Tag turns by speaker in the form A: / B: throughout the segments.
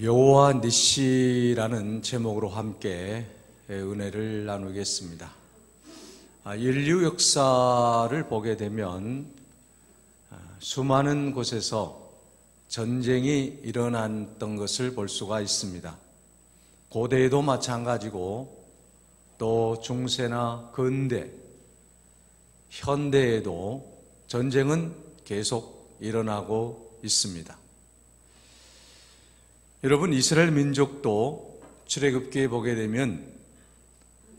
A: 여호와 니시라는 제목으로 함께 은혜를 나누겠습니다. 인류 역사를 보게 되면 수많은 곳에서 전쟁이 일어났던 것을 볼 수가 있습니다. 고대에도 마찬가지고 또 중세나 근대, 현대에도 전쟁은 계속 일어나고 있습니다. 여러분, 이스라엘 민족도 출애굽기에 보게 되면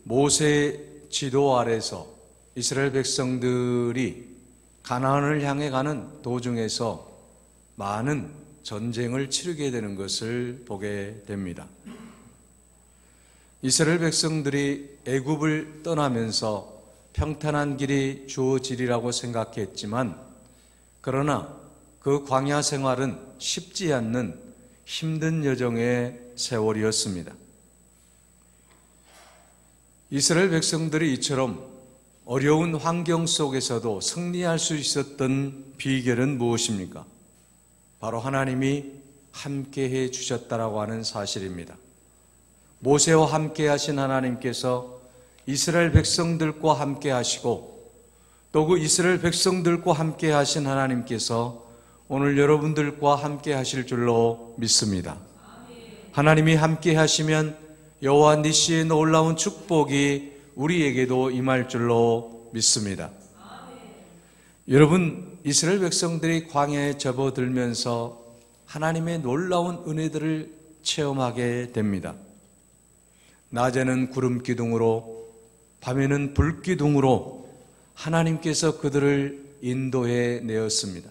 A: 모세의 지도 아래서 이스라엘 백성들이 가나안을 향해 가는 도중에서 많은 전쟁을 치르게 되는 것을 보게 됩니다. 이스라엘 백성들이 애굽을 떠나면서 평탄한 길이 주어지리라고 생각했지만, 그러나 그 광야 생활은 쉽지 않는 힘든 여정의 세월이었습니다. 이스라엘 백성들이 이처럼 어려운 환경 속에서도 승리할 수 있었던 비결은 무엇입니까? 바로 하나님이 함께해 주셨다라고 하는 사실입니다. 모세와 함께 하신 하나님께서 이스라엘 백성들과 함께 하시고, 또 그 이스라엘 백성들과 함께 하신 하나님께서 오늘 여러분들과 함께 하실 줄로 믿습니다. 하나님이 함께 하시면 여호와 니시의 놀라운 축복이 우리에게도 임할 줄로 믿습니다. 여러분, 이스라엘 백성들이 광야에 접어들면서 하나님의 놀라운 은혜들을 체험하게 됩니다. 낮에는 구름 기둥으로, 밤에는 불 기둥으로 하나님께서 그들을 인도해 내었습니다.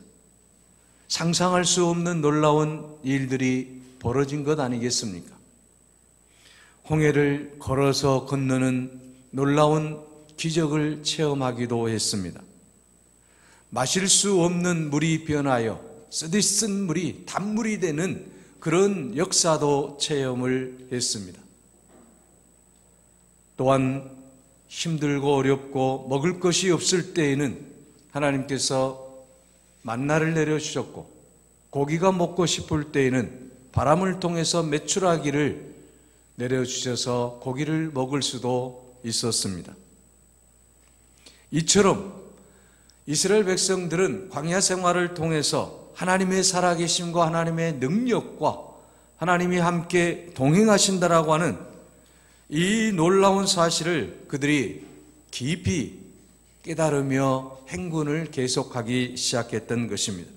A: 상상할 수 없는 놀라운 일들이 벌어진 것 아니겠습니까? 홍해를 걸어서 건너는 놀라운 기적을 체험하기도 했습니다. 마실 수 없는 물이 변하여 쓰디쓴 물이 단물이 되는 그런 역사도 체험을 했습니다. 또한 힘들고 어렵고 먹을 것이 없을 때에는 하나님께서 만나를 내려주셨고, 고기가 먹고 싶을 때에는 바람을 통해서 메추라기를 내려주셔서 고기를 먹을 수도 있었습니다. 이처럼 이스라엘 백성들은 광야 생활을 통해서 하나님의 살아계심과 하나님의 능력과 하나님이 함께 동행하신다라고 하는 이 놀라운 사실을 그들이 깊이 깨달으며 행군을 계속하기 시작했던 것입니다.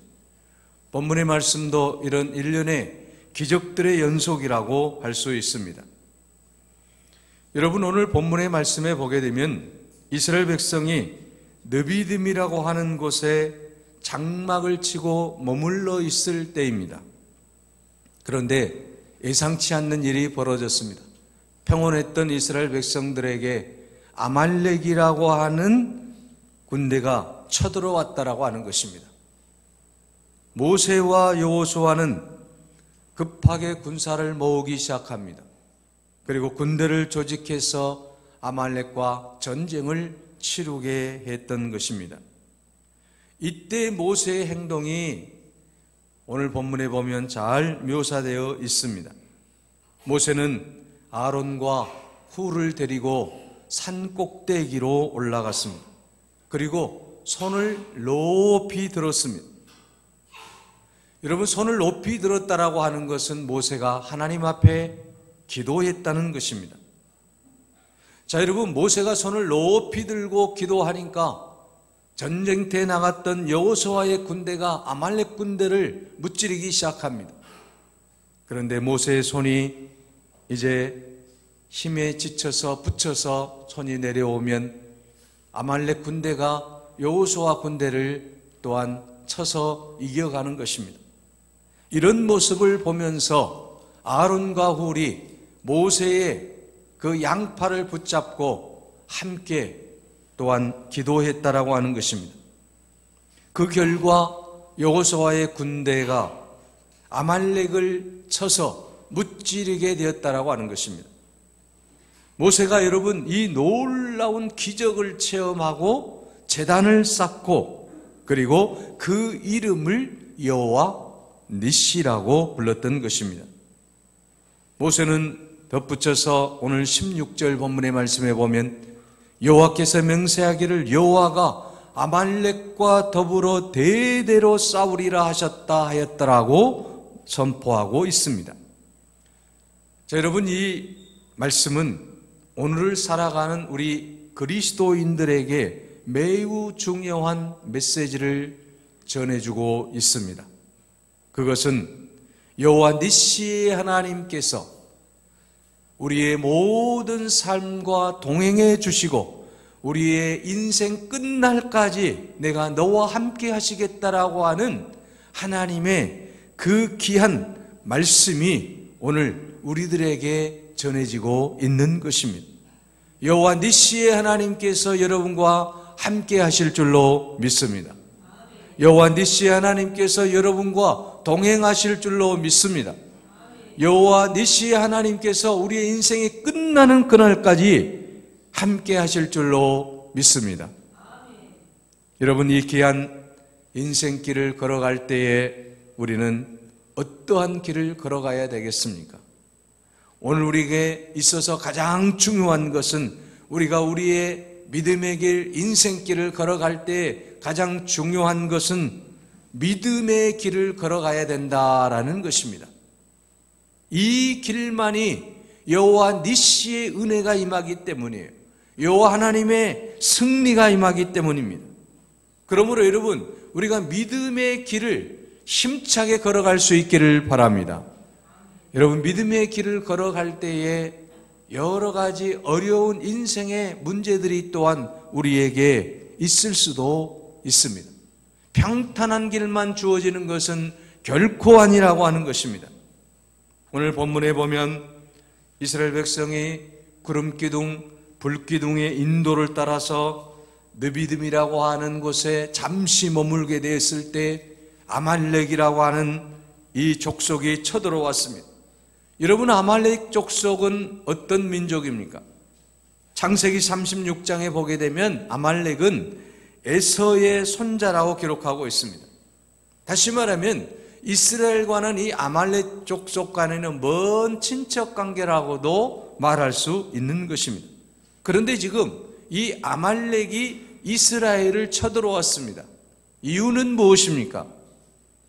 A: 본문의 말씀도 이런 일련의 기적들의 연속이라고 할 수 있습니다. 여러분, 오늘 본문의 말씀에 보게 되면 이스라엘 백성이 느비딤이라고 하는 곳에 장막을 치고 머물러 있을 때입니다. 그런데 예상치 않는 일이 벌어졌습니다. 평온했던 이스라엘 백성들에게 아말렉이라고 하는 군대가 쳐들어왔다라고 하는 것입니다. 모세와 여호수아는 급하게 군사를 모으기 시작합니다. 그리고 군대를 조직해서 아말렉과 전쟁을 치르게 했던 것입니다. 이때 모세의 행동이 오늘 본문에 보면 잘 묘사되어 있습니다. 모세는 아론과 훌을 데리고 산 꼭대기로 올라갔습니다. 그리고 손을 높이 들었습니다. 여러분, 손을 높이 들었다라고 하는 것은 모세가 하나님 앞에 기도했다는 것입니다. 자, 여러분, 모세가 손을 높이 들고 기도하니까 전쟁터에 나갔던 여호수아의 군대가 아말렉 군대를 무찌르기 시작합니다. 그런데 모세의 손이 이제 힘에 지쳐서 붙여서 손이 내려오면 아말렉 군대가 여호수아 군대를 또한 쳐서 이겨가는 것입니다. 이런 모습을 보면서 아론과 훌이 모세의 그 양팔을 붙잡고 함께 또한 기도했다라고 하는 것입니다. 그 결과 여호수아의 군대가 아말렉을 쳐서 무찌르게 되었다라고 하는 것입니다. 모세가 여러분 이 놀라운 기적을 체험하고 제단을 쌓고, 그리고 그 이름을 여호와 니시라고 불렀던 것입니다. 모세는 덧붙여서 오늘 16절 본문의 말씀에 보면 여호와께서 맹세하기를 여호와가 아말렉과 더불어 대대로 싸우리라 하셨다 하였더라고 선포하고 있습니다. 자, 여러분, 이 말씀은 오늘을 살아가는 우리 그리스도인들에게 매우 중요한 메시지를 전해주고 있습니다. 그것은 여호와 니시의 하나님께서 우리의 모든 삶과 동행해 주시고 우리의 인생 끝날까지 내가 너와 함께 하시겠다라고 하는 하나님의 그 귀한 말씀이 오늘 우리들에게 전해지고 있는 것입니다. 여호와 니시의 하나님께서 여러분과 함께 하실 줄로 믿습니다. 여호와 니시의 하나님께서 여러분과 동행하실 줄로 믿습니다. 여호와 니시의 하나님께서 우리의 인생이 끝나는 그날까지 함께 하실 줄로 믿습니다. 여러분, 이 귀한 인생길을 걸어갈 때에 우리는 어떠한 길을 걸어가야 되겠습니까? 오늘 우리에게 있어서 가장 중요한 것은 우리가 우리의 믿음의 길, 인생길을 걸어갈 때 가장 중요한 것은 믿음의 길을 걸어가야 된다라는 것입니다. 이 길만이 여호와 니시의 은혜가 임하기 때문이에요. 여호와 하나님의 승리가 임하기 때문입니다. 그러므로 여러분, 우리가 믿음의 길을 힘차게 걸어갈 수 있기를 바랍니다. 여러분, 믿음의 길을 걸어갈 때에 여러 가지 어려운 인생의 문제들이 또한 우리에게 있을 수도 있습니다. 평탄한 길만 주어지는 것은 결코 아니라고 하는 것입니다. 오늘 본문에 보면 이스라엘 백성이 구름기둥, 불기둥의 인도를 따라서 느비딤이라고 하는 곳에 잠시 머물게 되었을 때 아말렉이라고 하는 이 족속이 쳐들어왔습니다. 여러분, 아말렉 족속은 어떤 민족입니까? 창세기 36장에 보게 되면 아말렉은 에서의 손자라고 기록하고 있습니다. 다시 말하면 이스라엘과는 이 아말렉 족속 간에는 먼 친척 관계라고도 말할 수 있는 것입니다. 그런데 지금 이 아말렉이 이스라엘을 쳐들어왔습니다. 이유는 무엇입니까?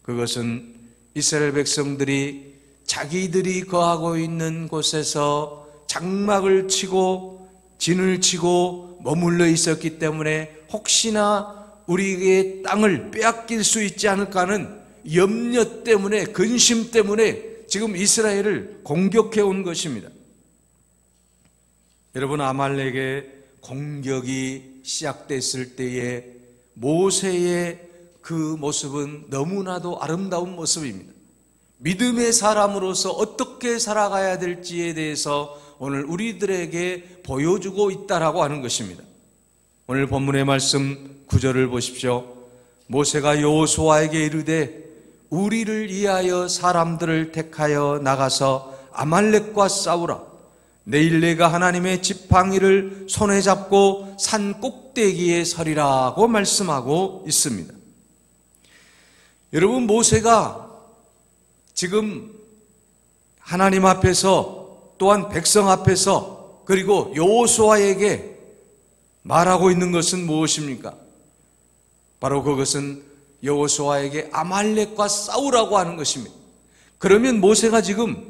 A: 그것은 이스라엘 백성들이 자기들이 거하고 있는 곳에서 장막을 치고 진을 치고 머물러 있었기 때문에 혹시나 우리의 땅을 빼앗길 수 있지 않을까 하는 염려 때문에, 근심 때문에 지금 이스라엘을 공격해 온 것입니다. 여러분, 아말렉의 공격이 시작됐을 때에 모세의 그 모습은 너무나도 아름다운 모습입니다. 믿음의 사람으로서 어떻게 살아가야 될지에 대해서 오늘 우리들에게 보여주고 있다라고 하는 것입니다. 오늘 본문의 말씀 9절을 보십시오. 모세가 여호수아에게 이르되 우리를 위하여 사람들을 택하여 나가서 아말렉과 싸우라. 내일 내가 하나님의 지팡이를 손에 잡고 산 꼭대기에 서리라고 말씀하고 있습니다. 여러분, 모세가 지금 하나님 앞에서 또한 백성 앞에서 그리고 여호수아에게 말하고 있는 것은 무엇입니까? 바로 그것은 여호수아에게 아말렉과 싸우라고 하는 것입니다. 그러면 모세가 지금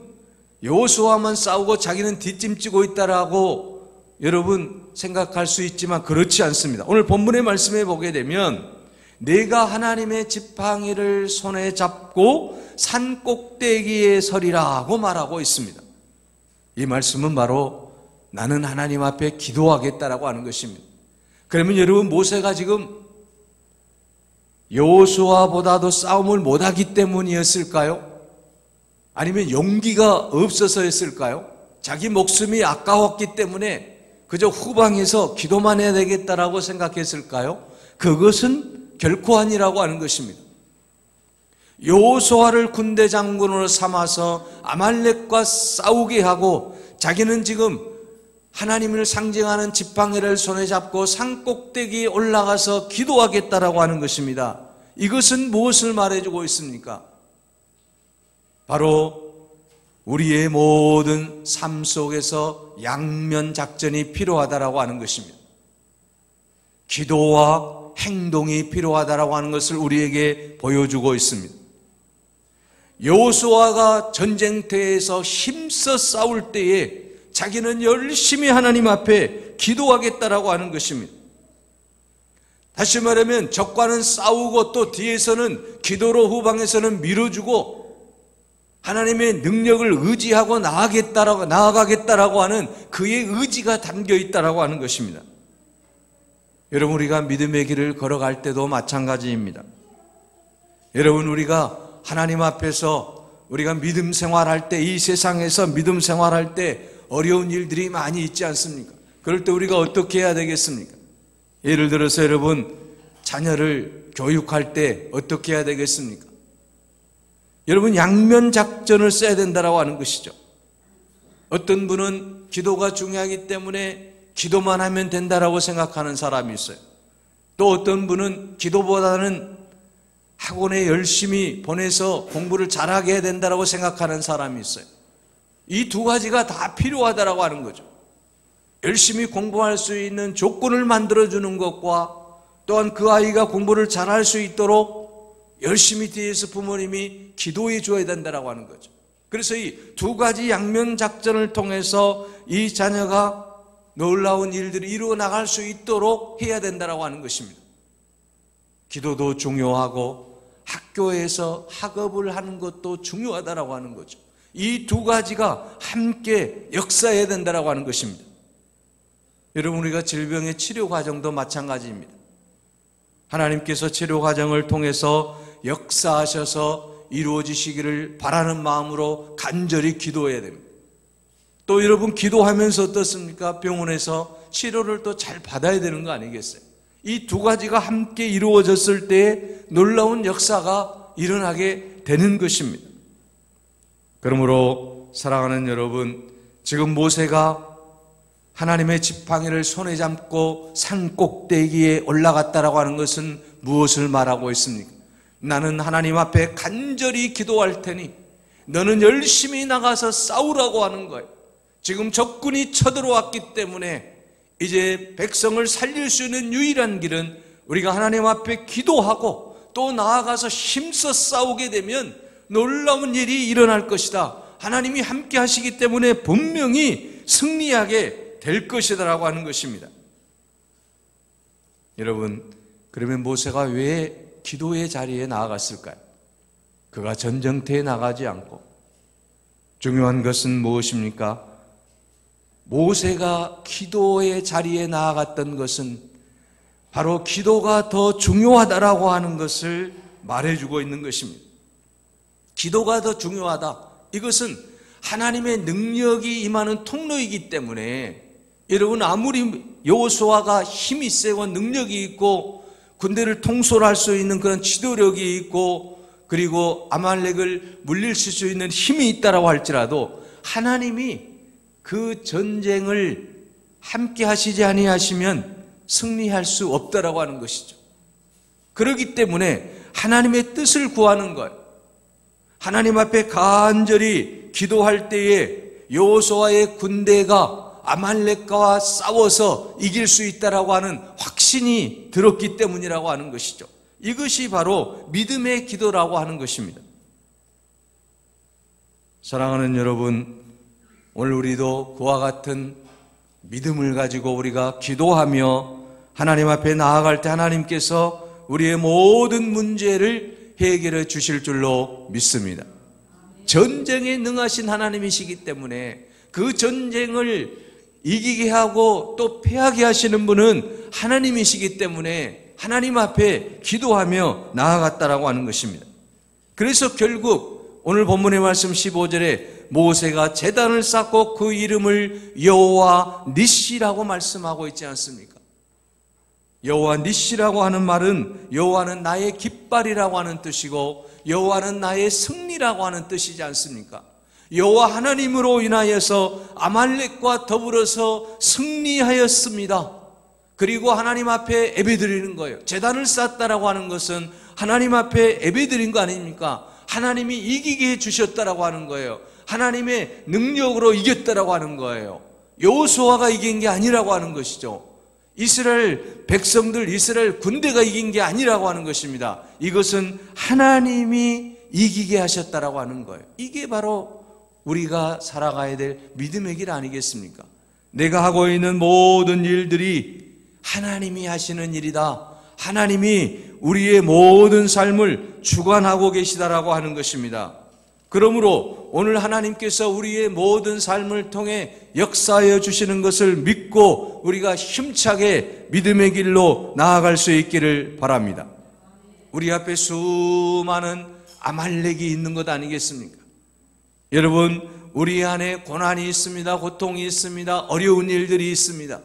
A: 여호수아만 싸우고 자기는 뒷짐지고 있다라고 여러분 생각할 수 있지만 그렇지 않습니다. 오늘 본문의 말씀에 보게 되면 내가 하나님의 지팡이를 손에 잡고 산 꼭대기에 서리라고 말하고 있습니다. 이 말씀은 바로 나는 하나님 앞에 기도하겠다라고 하는 것입니다. 그러면 여러분, 모세가 지금 여호수아보다도 싸움을 못하기 때문이었을까요? 아니면 용기가 없어서였을까요? 자기 목숨이 아까웠기 때문에 그저 후방에서 기도만 해야 되겠다라고 생각했을까요? 그것은 결코 아니라고 하는 것입니다. 여호수아를 군대 장군으로 삼아서 아말렉과 싸우게 하고 자기는 지금 하나님을 상징하는 지팡이를 손에 잡고 산 꼭대기에 올라가서 기도하겠다라고 하는 것입니다. 이것은 무엇을 말해주고 있습니까? 바로 우리의 모든 삶 속에서 양면 작전이 필요하다라고 하는 것입니다. 기도와 행동이 필요하다라고 하는 것을 우리에게 보여주고 있습니다. 여호수아가 전쟁터에서 힘써 싸울 때에 자기는 열심히 하나님 앞에 기도하겠다라고 하는 것입니다. 다시 말하면 적과는 싸우고 또 뒤에서는 기도로 후방에서는 밀어주고 하나님의 능력을 의지하고 나아가겠다라고 하는 그의 의지가 담겨 있다라고 하는 것입니다. 여러분, 우리가 믿음의 길을 걸어갈 때도 마찬가지입니다. 여러분, 우리가 하나님 앞에서 우리가 믿음 생활할 때, 이 세상에서 믿음 생활할 때 어려운 일들이 많이 있지 않습니까? 그럴 때 우리가 어떻게 해야 되겠습니까? 예를 들어서 여러분, 자녀를 교육할 때 어떻게 해야 되겠습니까? 여러분, 양면 작전을 써야 된다고 하는 것이죠. 어떤 분은 기도가 중요하기 때문에 기도만 하면 된다라고 생각하는 사람이 있어요. 또 어떤 분은 기도보다는 학원에 열심히 보내서 공부를 잘하게 해야 된다라고 생각하는 사람이 있어요. 이 두 가지가 다 필요하다라고 하는 거죠. 열심히 공부할 수 있는 조건을 만들어주는 것과 또한 그 아이가 공부를 잘할 수 있도록 열심히 뒤에서 부모님이 기도해 줘야 된다라고 하는 거죠. 그래서 이 두 가지 양면 작전을 통해서 이 자녀가 놀라운 일들을 이루어 나갈 수 있도록 해야 된다라고 하는 것입니다. 기도도 중요하고 학교에서 학업을 하는 것도 중요하다라고 하는 거죠. 이 두 가지가 함께 역사해야 된다라고 하는 것입니다. 여러분, 우리가 질병의 치료 과정도 마찬가지입니다. 하나님께서 치료 과정을 통해서 역사하셔서 이루어지시기를 바라는 마음으로 간절히 기도해야 됩니다. 또 여러분, 기도하면서 어떻습니까? 병원에서 치료를 또 잘 받아야 되는 거 아니겠어요? 이 두 가지가 함께 이루어졌을 때 놀라운 역사가 일어나게 되는 것입니다. 그러므로 사랑하는 여러분, 지금 모세가 하나님의 지팡이를 손에 잡고 산 꼭대기에 올라갔다라고 하는 것은 무엇을 말하고 있습니까? 나는 하나님 앞에 간절히 기도할 테니 너는 열심히 나가서 싸우라고 하는 거예요. 지금 적군이 쳐들어왔기 때문에 이제 백성을 살릴 수 있는 유일한 길은 우리가 하나님 앞에 기도하고 또 나아가서 힘써 싸우게 되면 놀라운 일이 일어날 것이다. 하나님이 함께 하시기 때문에 분명히 승리하게 될 것이다라고 하는 것입니다. 여러분, 그러면 모세가 왜 기도의 자리에 나아갔을까요? 그가 전쟁터에 나가지 않고. 중요한 것은 무엇입니까? 모세가 기도의 자리에 나아갔던 것은 바로 기도가 더 중요하다라고 하는 것을 말해주고 있는 것입니다. 기도가 더 중요하다. 이것은 하나님의 능력이 임하는 통로이기 때문에 여러분, 아무리 여호수아가 힘이 세고 능력이 있고 군대를 통솔할 수 있는 그런 지도력이 있고 그리고 아말렉을 물리칠 수 있는 힘이 있다라고 할지라도 하나님이 그 전쟁을 함께 하시지 아니하시면 승리할 수 없다라고 하는 것이죠. 그렇기 때문에 하나님의 뜻을 구하는 것, 하나님 앞에 간절히 기도할 때에 여호수아의 군대가 아말렉과 싸워서 이길 수 있다라고 하는 확신이 들었기 때문이라고 하는 것이죠. 이것이 바로 믿음의 기도라고 하는 것입니다. 사랑하는 여러분, 오늘 우리도 그와 같은 믿음을 가지고 우리가 기도하며 하나님 앞에 나아갈 때 하나님께서 우리의 모든 문제를 해결해 주실 줄로 믿습니다. 전쟁에 능하신 하나님이시기 때문에 그 전쟁을 이기게 하고 또 패하게 하시는 분은 하나님이시기 때문에 하나님 앞에 기도하며 나아갔다라고 하는 것입니다. 그래서 결국 오늘 본문의 말씀 15절에 모세가 제단을 쌓고 그 이름을 여호와 니시라고 말씀하고 있지 않습니까? 여호와 니시라고 하는 말은 여호와는 나의 깃발이라고 하는 뜻이고 여호와는 나의 승리라고 하는 뜻이지 않습니까? 여호와 하나님으로 인하여서 아말렉과 더불어서 승리하였습니다. 그리고 하나님 앞에 예배드리는 거예요. 제단을 쌓았다라고 하는 것은 하나님 앞에 예배드린 거 아닙니까? 하나님이 이기게 해주셨다라고 하는 거예요. 하나님의 능력으로 이겼다라고 하는 거예요. 여호수아가 이긴 게 아니라고 하는 것이죠. 이스라엘 백성들, 이스라엘 군대가 이긴 게 아니라고 하는 것입니다. 이것은 하나님이 이기게 하셨다라고 하는 거예요. 이게 바로 우리가 살아가야 될 믿음의 길 아니겠습니까? 내가 하고 있는 모든 일들이 하나님이 하시는 일이다. 하나님이 우리의 모든 삶을 주관하고 계시다라고 하는 것입니다. 그러므로 오늘 하나님께서 우리의 모든 삶을 통해 역사하여 주시는 것을 믿고 우리가 힘차게 믿음의 길로 나아갈 수 있기를 바랍니다. 우리 앞에 수많은 아말렉이 있는 것 아니겠습니까? 여러분, 우리 안에 고난이 있습니다. 고통이 있습니다. 어려운 일들이 있습니다.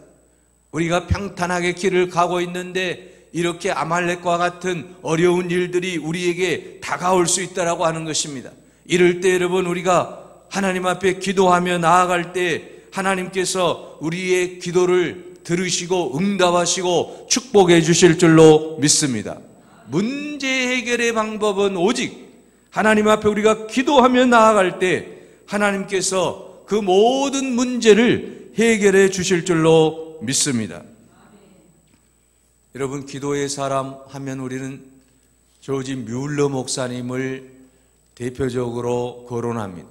A: 우리가 평탄하게 길을 가고 있는데 이렇게 아말렉과 같은 어려운 일들이 우리에게 다가올 수 있다라고 하는 것입니다. 이럴 때 여러분, 우리가 하나님 앞에 기도하며 나아갈 때 하나님께서 우리의 기도를 들으시고 응답하시고 축복해 주실 줄로 믿습니다. 문제 해결의 방법은 오직 하나님 앞에 우리가 기도하며 나아갈 때 하나님께서 그 모든 문제를 해결해 주실 줄로 믿습니다. 여러분, 기도의 사람 하면 우리는 조지 뮬러 목사님을 대표적으로 거론합니다.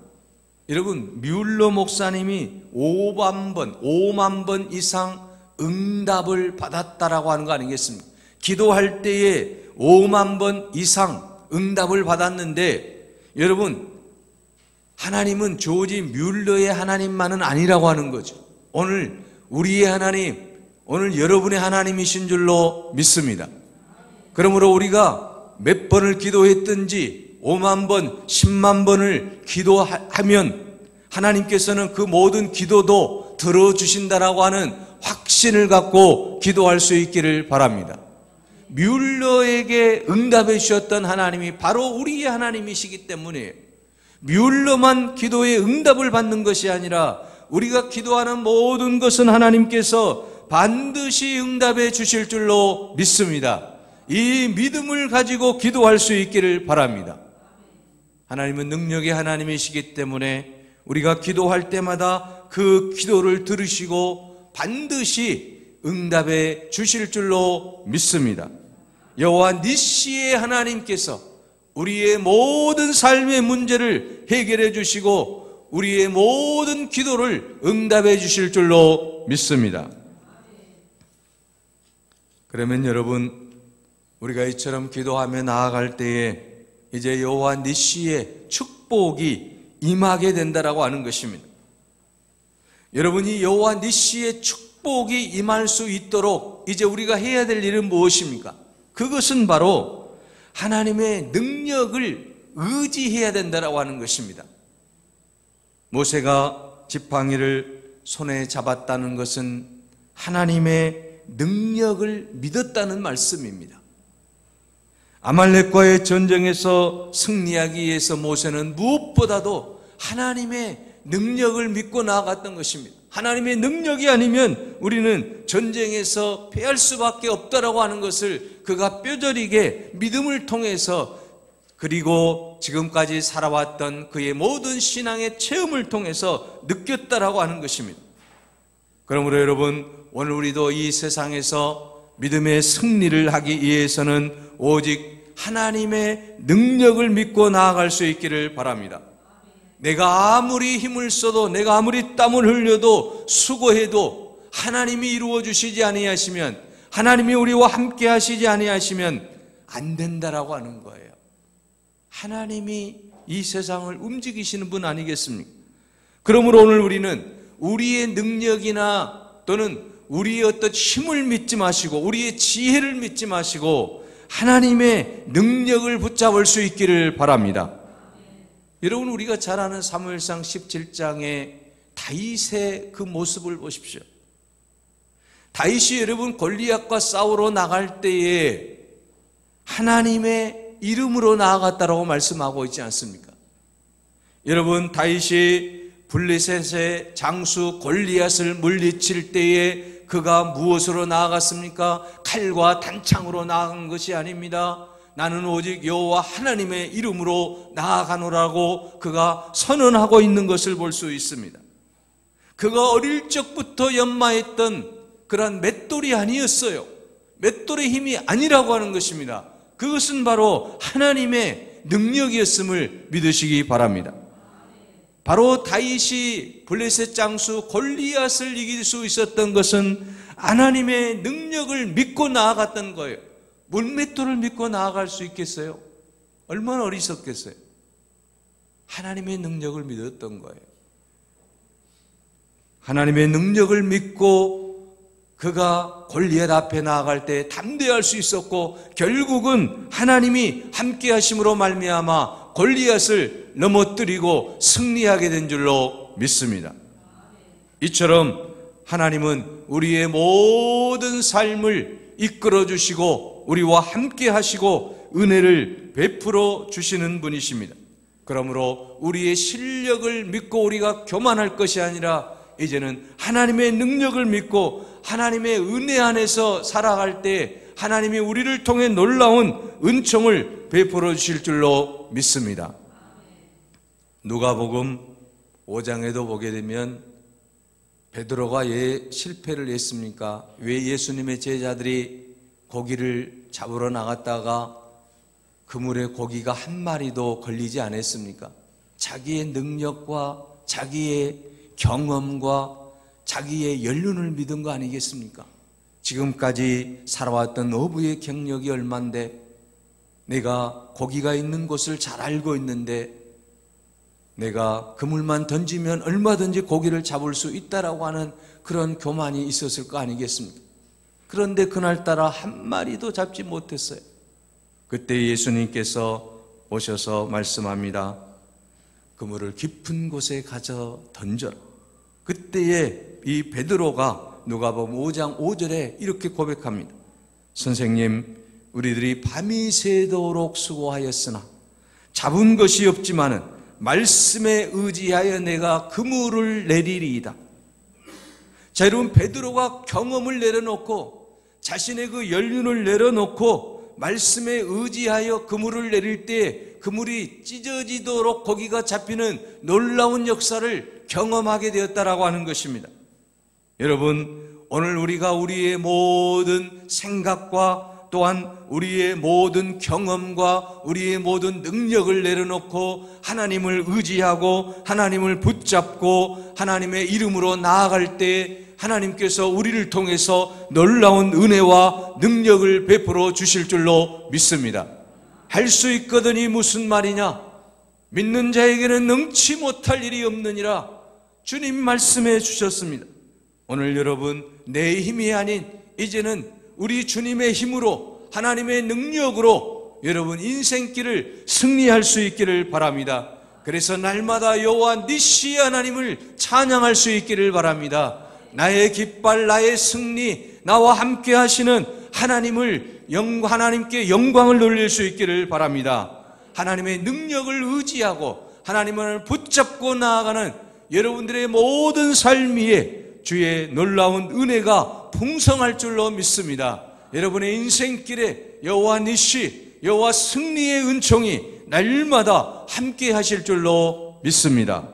A: 여러분, 뮬러 목사님이 5만 번 이상 응답을 받았다라고 하는 거 아니겠습니까? 기도할 때에 5만 번 이상 응답을 받았는데, 여러분, 하나님은 조지 뮬러의 하나님만은 아니라고 하는 거죠. 오늘 우리의 하나님, 오늘 여러분의 하나님이신 줄로 믿습니다. 그러므로 우리가 몇 번을 기도했든지 5만 번, 10만 번을 기도하면 하나님께서는 그 모든 기도도 들어주신다라고 하는 확신을 갖고 기도할 수 있기를 바랍니다. 뮬러에게 응답해 주셨던 하나님이 바로 우리의 하나님이시기 때문에 뮬러만 기도에 응답을 받는 것이 아니라 우리가 기도하는 모든 것은 하나님께서 반드시 응답해 주실 줄로 믿습니다. 이 믿음을 가지고 기도할 수 있기를 바랍니다. 하나님은 능력의 하나님이시기 때문에 우리가 기도할 때마다 그 기도를 들으시고 반드시 응답해 주실 줄로 믿습니다. 여호와 니시의 하나님께서 우리의 모든 삶의 문제를 해결해 주시고 우리의 모든 기도를 응답해 주실 줄로 믿습니다. 그러면 여러분, 우리가 이처럼 기도하며 나아갈 때에 이제 여호와 니시의 축복이 임하게 된다라고 하는 것입니다. 여러분이 여호와 니시의 축복이 임할 수 있도록 이제 우리가 해야 될 일은 무엇입니까? 그것은 바로 하나님의 능력을 의지해야 된다라고 하는 것입니다. 모세가 지팡이를 손에 잡았다는 것은 하나님의 능력을 믿었다는 말씀입니다. 아말렉과의 전쟁에서 승리하기 위해서 모세는 무엇보다도 하나님의 능력을 믿고 나아갔던 것입니다. 하나님의 능력이 아니면 우리는 전쟁에서 패할 수밖에 없다라고 하는 것을 그가 뼈저리게 믿음을 통해서, 그리고 지금까지 살아왔던 그의 모든 신앙의 체험을 통해서 느꼈다라고 하는 것입니다. 그러므로 여러분, 오늘 우리도 이 세상에서 믿음의 승리를 하기 위해서는 오직 하나님의 능력을 믿고 나아갈 수 있기를 바랍니다. 내가 아무리 힘을 써도, 내가 아무리 땀을 흘려도, 수고해도 하나님이 이루어 주시지 아니하시면, 하나님이 우리와 함께 하시지 아니하시면 안 된다라고 하는 거예요. 하나님이 이 세상을 움직이시는 분 아니겠습니까? 그러므로 오늘 우리는 우리의 능력이나 또는 우리의 어떤 힘을 믿지 마시고 우리의 지혜를 믿지 마시고 하나님의 능력을 붙잡을 수 있기를 바랍니다. 여러분, 우리가 잘 아는 사무엘상 17장의 다윗의 그 모습을 보십시오. 다윗이 여러분 골리앗과 싸우러 나갈 때에 하나님의 이름으로 나아갔다라고 말씀하고 있지 않습니까? 여러분, 다윗이 블레셋의 장수 골리앗을 물리칠 때에 그가 무엇으로 나아갔습니까? 칼과 단창으로 나아간 것이 아닙니다. 나는 오직 여호와 하나님의 이름으로 나아가노라고 그가 선언하고 있는 것을 볼 수 있습니다. 그가 어릴 적부터 연마했던 그러한 맷돌이 아니었어요. 맷돌의 힘이 아니라고 하는 것입니다. 그것은 바로 하나님의 능력이었음을 믿으시기 바랍니다. 바로 다윗이 블레셋 장수 골리앗을 이길 수 있었던 것은 하나님의 능력을 믿고 나아갔던 거예요. 물맷돌을 믿고 나아갈 수 있겠어요? 얼마나 어리석겠어요? 하나님의 능력을 믿었던 거예요. 하나님의 능력을 믿고 그가 골리앗 앞에 나아갈 때 담대할 수 있었고, 결국은 하나님이 함께 하심으로 말미암아 골리앗을 넘어뜨리고 승리하게 된 줄로 믿습니다. 이처럼 하나님은 우리의 모든 삶을 이끌어 주시고 우리와 함께 하시고 은혜를 베풀어 주시는 분이십니다. 그러므로 우리의 실력을 믿고 우리가 교만할 것이 아니라 이제는 하나님의 능력을 믿고 하나님의 은혜 안에서 살아갈 때 하나님이 우리를 통해 놀라운 은총을 베풀어 주실 줄로 믿습니다. 누가복음 5장에도 보게 되면 베드로가 왜 실패를 했습니까? 왜 예수님의 제자들이 고기를 잡으러 나갔다가 그물에 고기가 한 마리도 걸리지 않았습니까? 자기의 능력과 자기의 경험과 자기의 연륜을 믿은 거 아니겠습니까? 지금까지 살아왔던 어부의 경력이 얼만데 내가 고기가 있는 곳을 잘 알고 있는데 내가 그물만 던지면 얼마든지 고기를 잡을 수 있다라고 하는 그런 교만이 있었을 거 아니겠습니까? 그런데 그날따라 한 마리도 잡지 못했어요. 그때 예수님께서 오셔서 말씀합니다. 그물을 깊은 곳에 가져 던져라. 그때에 이 베드로가 누가복음 5장 5절에 이렇게 고백합니다. 선생님, 우리들이 밤이 새도록 수고하였으나 잡은 것이 없지만은 말씀에 의지하여 내가 그물을 내리리이다. 자, 여러분, 베드로가 경험을 내려놓고 자신의 그 연륜을 내려놓고 말씀에 의지하여 그물을 내릴 때 그물이 찢어지도록 고기가 잡히는 놀라운 역사를 경험하게 되었다라고 하는 것입니다. 여러분, 오늘 우리가 우리의 모든 생각과 또한 우리의 모든 경험과 우리의 모든 능력을 내려놓고 하나님을 의지하고 하나님을 붙잡고 하나님의 이름으로 나아갈 때 하나님께서 우리를 통해서 놀라운 은혜와 능력을 베풀어 주실 줄로 믿습니다. 할 수 있거든이 무슨 말이냐? 믿는 자에게는 능치 못할 일이 없느니라 주님 말씀해 주셨습니다. 오늘 여러분, 내 힘이 아닌 이제는 우리 주님의 힘으로 하나님의 능력으로 여러분 인생길을 승리할 수 있기를 바랍니다. 그래서 날마다 여호와 니시 하나님을 찬양할 수 있기를 바랍니다. 나의 깃발, 나의 승리, 나와 함께 하시는 하나님께 영광을 돌릴 수 있기를 바랍니다. 하나님의 능력을 의지하고 하나님을 붙잡고 나아가는 여러분들의 모든 삶 위에 주의 놀라운 은혜가 풍성할 줄로 믿습니다. 여러분의 인생길에 여호와 니시, 여호와 승리의 은총이 날마다 함께 하실 줄로 믿습니다.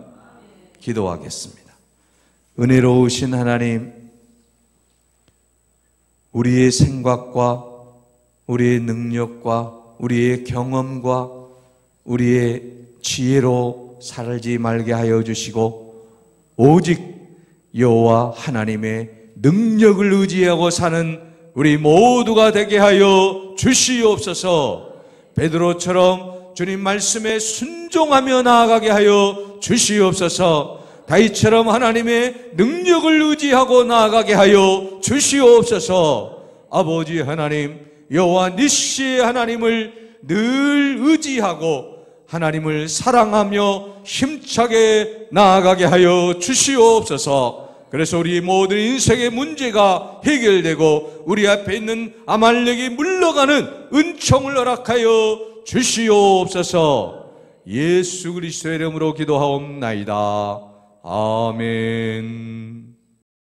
A: 기도하겠습니다. 은혜로우신 하나님, 우리의 생각과 우리의 능력과 우리의 경험과 우리의 지혜로 살지 말게 하여 주시고 오직 여호와 하나님의 능력을 의지하고 사는 우리 모두가 되게 하여 주시옵소서. 베드로처럼 주님 말씀에 순종하며 나아가게 하여 주시옵소서. 다윗처럼 하나님의 능력을 의지하고 나아가게 하여 주시옵소서. 아버지 하나님, 여호와 니시의 하나님을 늘 의지하고 하나님을 사랑하며 힘차게 나아가게 하여 주시옵소서. 그래서 우리 모든 인생의 문제가 해결되고 우리 앞에 있는 아말렉이 물러가는 은총을 허락하여 주시옵소서. 예수 그리스도의 이름으로 기도하옵나이다. 아멘.